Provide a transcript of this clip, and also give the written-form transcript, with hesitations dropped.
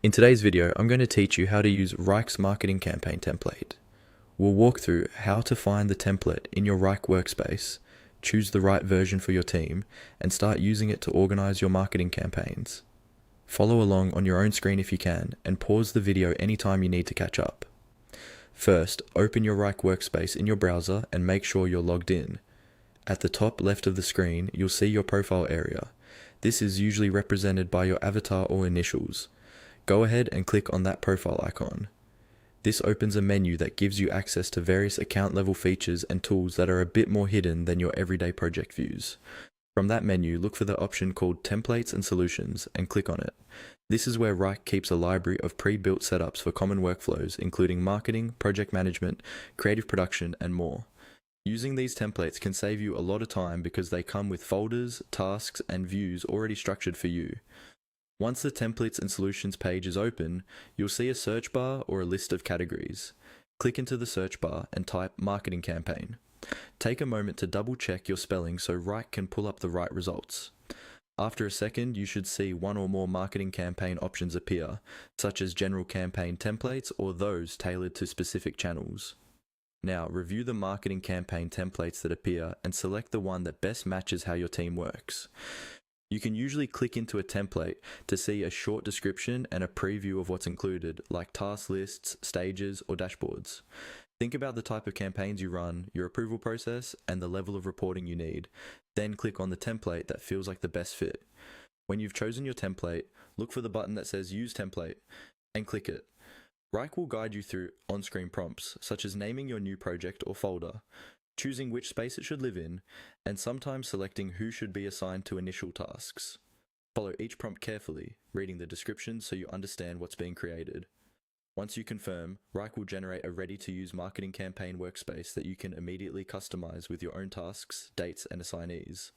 In today's video, I'm going to teach you how to use Wrike's marketing campaign template. We'll walk through how to find the template in your Wrike workspace, choose the right version for your team, and start using it to organize your marketing campaigns. Follow along on your own screen if you can, and pause the video anytime you need to catch up. First, open your Wrike workspace in your browser and make sure you're logged in. At the top left of the screen, you'll see your profile area. This is usually represented by your avatar or initials. Go ahead and click on that profile icon. This opens a menu that gives you access to various account level features and tools that are a bit more hidden than your everyday project views. From that menu, look for the option called Templates and Solutions and click on it. This is where Wrike keeps a library of pre-built setups for common workflows, including marketing, project management, creative production, and more. Using these templates can save you a lot of time because they come with folders, tasks, and views already structured for you. Once the Templates and Solutions page is open, you'll see a search bar or a list of categories. Click into the search bar and type Marketing Campaign. Take a moment to double check your spelling so Wrike can pull up the right results. After a second, you should see one or more marketing campaign options appear, such as general campaign templates or those tailored to specific channels. Now, review the marketing campaign templates that appear and select the one that best matches how your team works. You can usually click into a template to see a short description and a preview of what's included, like task lists, stages, or dashboards. Think about the type of campaigns you run, your approval process, and the level of reporting you need. Then click on the template that feels like the best fit. When you've chosen your template, look for the button that says Use Template and click it. Wrike will guide you through on-screen prompts, such as naming your new project or folder, choosing which space it should live in, and sometimes selecting who should be assigned to initial tasks. Follow each prompt carefully, reading the description so you understand what's being created. Once you confirm, Wrike will generate a ready-to-use marketing campaign workspace that you can immediately customize with your own tasks, dates, and assignees.